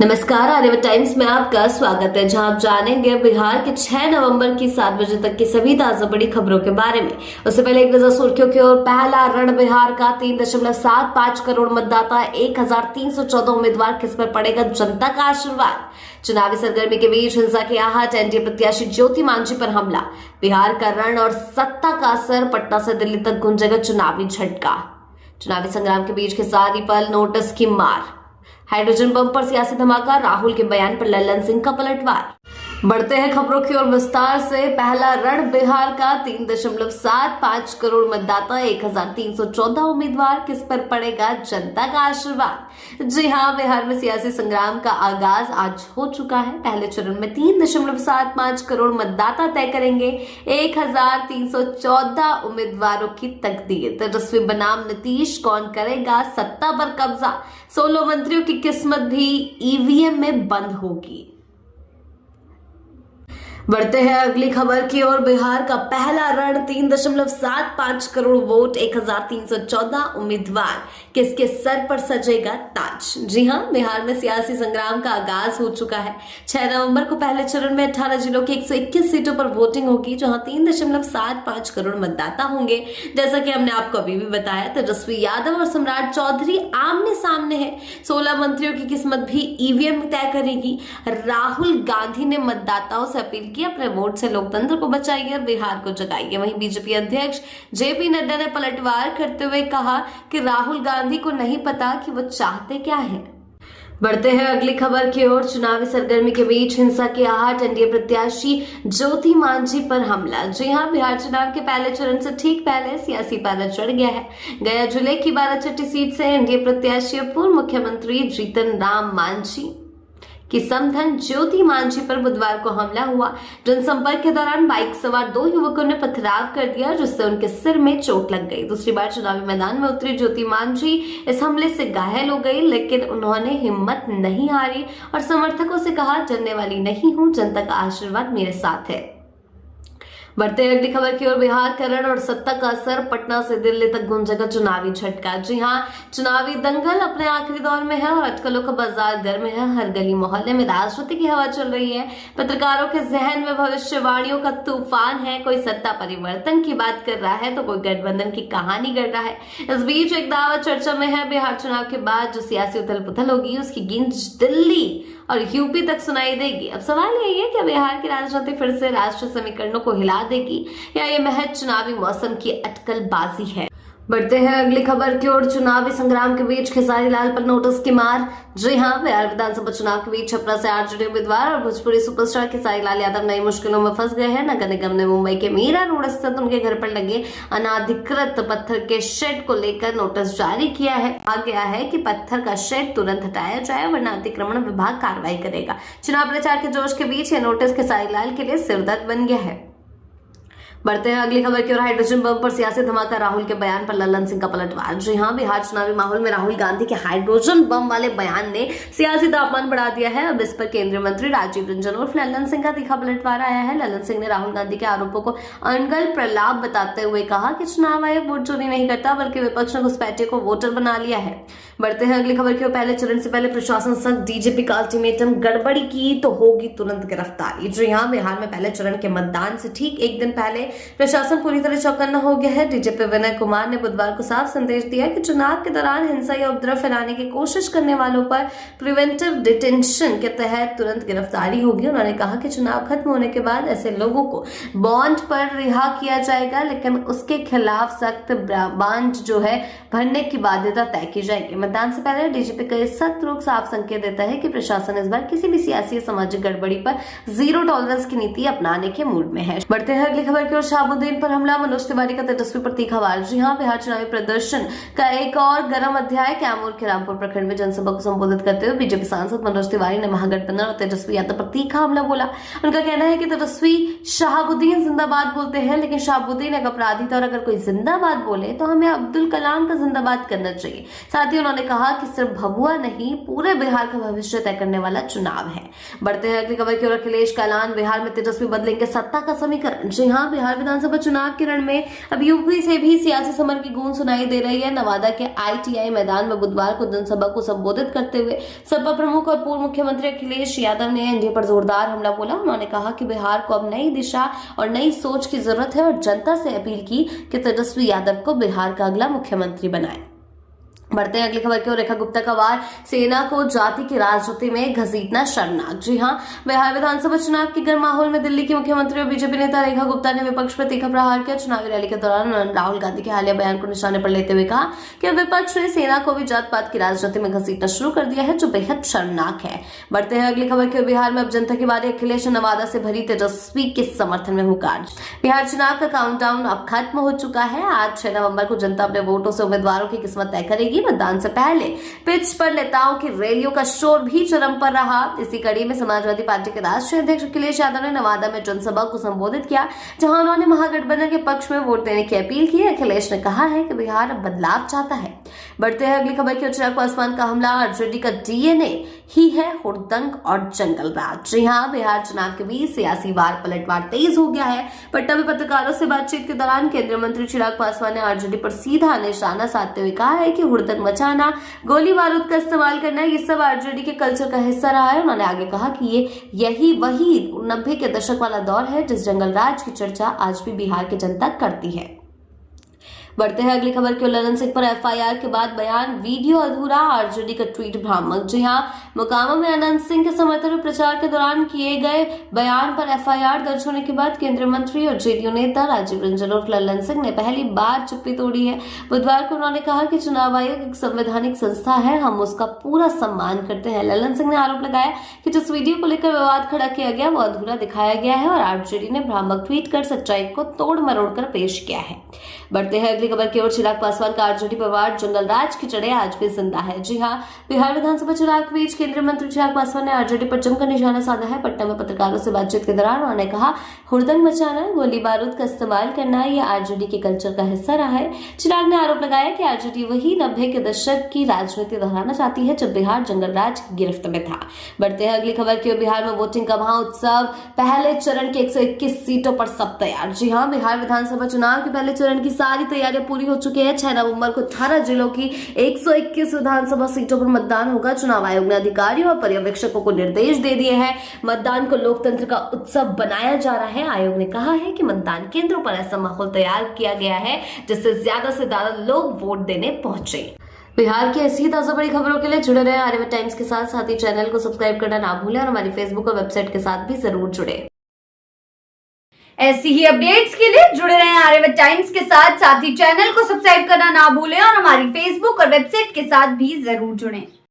नमस्कार, आर्यभट्ट टाइम्स में आपका स्वागत है, जहां आप जानेंगे बिहार के 6 नवंबर की 7 बजे तक की सभी ताजा बड़ी खबरों के बारे में। उससे पहले एक नजर सुर्खियों की ओर। पहला रण बिहार का 3.75 करोड़ मतदाता, 1314 उम्मीदवार, किस पर पड़ेगा जनता का आशीर्वाद। चुनावी सरगर्मी के बीच हिंसा के आहट, एनडीए प्रत्याशी ज्योति मांझी पर हमला। बिहार का रण और सत्ता का असर, पटना से दिल्ली तक गूंजेगा चुनावी झटका। चुनावी संग्राम के बीच खिसारी पर नोटिस की मार। हाइड्रोजन बम पर सियासी धमाका, राहुल के बयान पर लल्लन सिंह का पलटवार। बढ़ते हैं खबरों की ओर विस्तार से। पहला रण बिहार का 3.75 करोड़ मतदाता, 1314 उम्मीदवार, किस पर पड़ेगा जनता का आशीर्वाद। जी हां, बिहार में सियासी संग्राम का आगाज आज हो चुका है। पहले चरण में 3.75 करोड़ मतदाता तय करेंगे 1314 उम्मीदवारों की तकदीर। तेजस्वी बनाम नीतीश, कौन करेगा सत्ता पर कब्जा। 16 मंत्रियों की किस्मत भी ईवीएम में बंद होगी। बढ़ते हैं अगली खबर की ओर। बिहार का पहला रण 3.75 करोड़ वोट, 1314 उम्मीदवार, किसके सर पर सजेगा ताज। जी हां, बिहार में सियासी संग्राम का आगाज हो चुका है। 6 नवंबर को पहले चरण में 18 जिलों की 121 सीटों पर वोटिंग होगी, जहां 3.75 करोड़ मतदाता होंगे। जैसा कि हमने आपको अभी भी बताया, तेजस्वी यादव और सम्राट चौधरी आमने सामने हैं। 16 मंत्रियों की किस्मत भी ईवीएम तय करेगी। राहुल गांधी ने मतदाताओं से अपील कि अपने वोट से लोकतंत्र को बचाइए, बिहार को जगाइए। वहीं बीजेपी अध्यक्ष जेपी नड्डा ने पलटवार करते हुए कहा कि राहुल गांधी को नहीं पता कि वो चाहते क्या है। बढ़ते हैं अगली खबर की ओर। चुनावी सरगर्मी के बीच हिंसा की आहट, एनडीए प्रत्याशी ज्योति मांझी पर हमला। जी हां, बिहार चुनाव के पहले चरण से ठीक पहले सियासी पारा चढ़ गया है। गया जिले की बाराचट्टी सीट से एनडीए प्रत्याशी पूर्व मुख्यमंत्री जीतन राम मांझी की समधन ज्योति मांझी पर बुधवार को हमला हुआ। जनसंपर्क के दौरान बाइक सवार 2 युवकों ने पथराव कर दिया, जिससे उनके सिर में चोट लग गई। दूसरी बार चुनावी मैदान में उतरी ज्योति मांझी इस हमले से घायल हो गई, लेकिन उन्होंने हिम्मत नहीं हारी और समर्थकों से कहा, डरने वाली नहीं हूं, जनता का आशीर्वाद मेरे साथ है। बढ़ते अगली खबर की ओर। बिहार का रण और सत्ता का असर, पटना से दिल्ली तक गूंजेगा चुनावी झटका। जी हां, चुनावी दंगल अपने आखिरी दौर में है और अटकलों का बाजार गर्म है। हर गली मोहल्ले में राजनीति की हवा चल रही है। पत्रकारों के जहन में भविष्यवाणियों का तूफान है। कोई सत्ता परिवर्तन की बात कर रहा है तो कोई गठबंधन की कहानी गढ़ रहा है। इस बीच एक दावा चर्चा में है। बिहार चुनाव के बाद जो सियासी उथल पुथल होगी, उसकी गूंज दिल्ली और यूपी तक सुनाई देगी। अब सवाल यही है कि बिहार की राजनीति फिर से राष्ट्रीय समीकरणों को हिला देगी या ये महज चुनावी मौसम की अटकलबाजी है। बढ़ते हैं अगली खबर की ओर। चुनावी संग्राम के बीच खेसारी लाल पर नोटिस की मार। जी हां, बिहार विधानसभा चुनाव के बीच छपरा से 8 जुड़े उम्मीदवार और भोजपुरी सुपरस्टार खेसारी लाल यादव नई मुश्किलों में फंस गए हैं। नगर निगम ने मुंबई के मीरा रोड स्थित उनके घर पर लगे अनाधिकृत पत्थर के शेड को लेकर नोटिस जारी किया है। कहा गया है कि पत्थर का शेड तुरंत हटाया जाए, वरना अतिक्रमण विभाग कार्रवाई करेगा। चुनाव प्रचार के जोश के बीच यह नोटिस खेसारी लाल के लिए सिरदर्द बन गया है। बढ़ते हैं अगली खबर की ओर। हाइड्रोजन बम पर सियासी धमाका, राहुल के बयान पर लल्लन सिंह का पलटवार। जी हां, बिहार चुनावी माहौल में राहुल गांधी के हाइड्रोजन बम वाले बयान ने सियासी तापमान बढ़ा दिया है। अब इस पर केंद्रीय मंत्री राजीव रंजन उर्फ लल्लन सिंह का तीखा पलटवार आया है। लल्लन सिंह ने राहुल गांधी के आरोपों को अनगढ़ प्रलाप बताते हुए कहा कि चुनाव आयोग वोट चोरी नहीं करता, बल्कि विपक्ष ने घुसपैठिए को वोटर बना लिया है। बढ़ते हैं अगली खबर की ओर। पहले चरण से पहले प्रशासन सख्त, डीजीपी का अल्टीमेटम, गड़बड़ी की तो होगी तुरंत गिरफ्तारी। जी हां, बिहार में पहले चरण के मतदान से ठीक एक दिन पहले प्रशासन पूरी तरह चौकन्ना हो गया है। डीजीपी विनय कुमार ने बुधवार को साफ संदेश दिया कि चुनाव के दौरान हिंसा या उपद्रव फैलाने की कोशिश करने वालों पर प्रिवेंटिव डिटेंशन के तहत तुरंत गिरफ्तारी होगी। उन्होंने कहा कि चुनाव खत्म होने के बाद ऐसे लोगों को बॉन्ड पर रिहा किया जाएगा, लेकिन उसके खिलाफ सख्त बॉन्ड जो है भरने की बाध्यता तय की जाएगी। मतदान से पहले डीजीपी का सख्त रुख साफ संकेत देता है कि प्रशासन इस बार किसी भी सियासी या सामाजिक गड़बड़ी पर जीरो टॉलरेंस की नीति अपनाने के मूड में है। बढ़ते हैं अगली खबर की ओर। शहाबुद्दीन पर हमला, मनोज तिवारी का तेजस्वी पर तीखा वार। जी हां, बिहार चुनावी प्रदर्शन का एक और गर्म अध्याय। कैमूर के रामपुर प्रखंड में जनसभा को संबोधित करते हुए बीजेपी सांसद मनोज तिवारी ने महागठबंधन और तेजस्वी यादव पर तीखा हमला बोला। उनका कहना है कि तेजस्वी शहाबुद्दीन जिंदाबाद बोलते हैं, लेकिन शहाबुद्दीन एक अपराधी था और अगर कोई जिंदाबाद बोले तो हमें अब्दुल कलाम का जिंदाबाद करना चाहिए। साथ ही उन्होंने कहा कि सिर्फ भभुआ नहीं, पूरे बिहार का भविष्य तय करने वाला चुनाव है। बढ़ते हैं अगली खबर की ओर। अखिलेश का ऐलान, बिहार में तेजस्वी बदलेंगे सत्ता का समीकरण। जी हां, बिहार बिहार विधानसभा चुनाव के रण में अब यूपी से भी सियासी समर की गूंज सुनाई दे रही है। नवादा के ITI मैदान में बुधवार को जनसभा को संबोधित करते हुए सपा प्रमुख और पूर्व मुख्यमंत्री अखिलेश यादव ने एनडीए पर जोरदार हमला बोला। उन्होंने कहा कि बिहार को अब नई दिशा और नई सोच की जरूरत है और जनता से अपील की कि तेजस्वी यादव को बिहार का अगला मुख्यमंत्री बनाए। बढ़ते हैं अगली खबर की ओर। रेखा गुप्ता का वार, सेना को जाति की राजनीति में घसीटना शर्मनाक। जी हां, बिहार विधानसभा चुनाव के गर्म माहौल में दिल्ली की मुख्यमंत्री और बीजेपी नेता रेखा गुप्ता ने विपक्ष पर तीखा प्रहार किया। चुनावी रैली के दौरान उन्होंने राहुल गांधी के हालिया बयान को निशाने पर लेते हुए कहा कि विपक्ष ने सेना को भी जात पात की राजनीति में घसीटना शुरू कर दिया है, जो बेहद शर्मनाक है। बढ़ते हैं अगली खबर की ओर। बिहार में अब जनता की बारी, अखिलेश नवादा से भरी तेजस्वी के समर्थन में हुंकार। बिहार चुनाव का काउंटडाउन अब खत्म हो चुका है। आज 6 नवंबर को जनता अपने वोटों से उम्मीदवारों की किस्मत तय करेगी। मतदान से पहले पिच पर नेताओं की रैलियों का शोर भी चरम पर रहा। इसी कड़ी में समाजवादी पार्टी के राष्ट्रीय अध्यक्ष अखिलेश यादव ने नवादा में जनसभा को संबोधित किया, जहां उन्होंने महागठबंधन के पक्ष में वोट देने की अपील की। अखिलेश ने कहा है कि बिहार अब बदलाव चाहता है। बढ़ते हैं अगली खबर की ओर। चिराग पासवान का हमला, आरजेडी का DNA ही है हुड़दंग और जंगल राज। जी हां, बिहार चुनाव के बीच सियासी वार पलटवार तेज हो गया है। पटना में पत्रकारों से बातचीत के दौरान केंद्रीय मंत्री चिराग पासवान ने आरजेडी पर सीधा निशाना साधते हुए कहा है कि हुड़दंग मचाना, गोली बारूद का इस्तेमाल करना, ये सब आरजेडी के कल्चर का हिस्सा रहा है। उन्होंने आगे कहा कि यही वही 90 के दशक वाला दौर है जिस जंगल राज की चर्चा आज भी बिहार की जनता करती है। बढ़ते हैं अगली खबर की ओर। ललन सिंह पर FIR के बाद बयान, वीडियो अधूरा, आरजेडी का ट्वीट भ्रामक। जी हां, मोकामा में अनंत सिंह के समर्थन में प्रचार के दौरान किए गए बयान पर FIR दर्ज होने के बाद केंद्रीय मंत्री और जेडीयू नेता राजीव रंजन उर्फ ललन सिंह ने पहली बार चुप्पी तोड़ी है। बुधवार को उन्होंने कहा कि चुनाव आयोग एक संवैधानिक संस्था है, हम उसका पूरा सम्मान करते हैं। ललन सिंह ने आरोप लगाया कि जिस वीडियो को लेकर विवाद खड़ा किया गया वो अधूरा दिखाया गया है और आरजेडी ने भ्रामक ट्वीट कर सच्चाई को तोड़ मरोड़ कर पेश किया है। बढ़ते हैं अगली खबर की ओर। चिराग पासवान का आरजेडी परिवार जंगल राज की जड़ें आज भी जिंदा है। जी हां, बिहार विधानसभा चुनाव के बीच केंद्रीय मंत्री चिराग पासवान ने आरजेडी पर जमकर निशाना साधा है। पटना में पत्रकारों से बातचीत के दौरान उन्होंने कहा, हुड़दंग मचाना, गोली बारूद का इस्तेमाल करना, यह आरजेडी के कल्चर का हिस्सा रहा है। चिराग ने आरोप लगाया कि आरजेडी वही 90 के दशक की राजनीति दोहराना चाहती है जब बिहार जंगल राज की गिरफ्त में था। बढ़ते हैं अगली खबर की ओर। बिहार में वोटिंग का महाउत्सव, पहले चरण की 121 सीटों पर सब तैयार। जी हां, बिहार विधानसभा चुनाव के पहले चरण की सारी तैयारियां पूरी हो चुकी है। 6 नवंबर को 18 जिलों की 121 विधानसभा सीटों पर मतदान होगा। चुनाव आयोग ने अधिकारियों और पर्यवेक्षकों को निर्देश दे दिए हैं। मतदान को लोकतंत्र का उत्सव बनाया जा रहा है। आयोग ने कहा है कि मतदान केंद्रों पर ऐसा माहौल तैयार किया गया है जिससे ज्यादा से ज्यादा लोग वोट देने पहुंचे। बिहार की ऐसी ताजा बड़ी खबरों के लिए जुड़े रहे आर्यभट्ट टाइम्स के साथ ही चैनल को सब्सक्राइब करना ना भूलें और हमारी फेसबुक और वेबसाइट के साथ भी जरूर जुड़े। ऐसी ही अपडेट्स के लिए जुड़े रहें आर्यभट्ट टाइम्स के साथ ही चैनल को सब्सक्राइब करना ना भूलें और हमारी फेसबुक और वेबसाइट के साथ भी जरूर जुड़ें।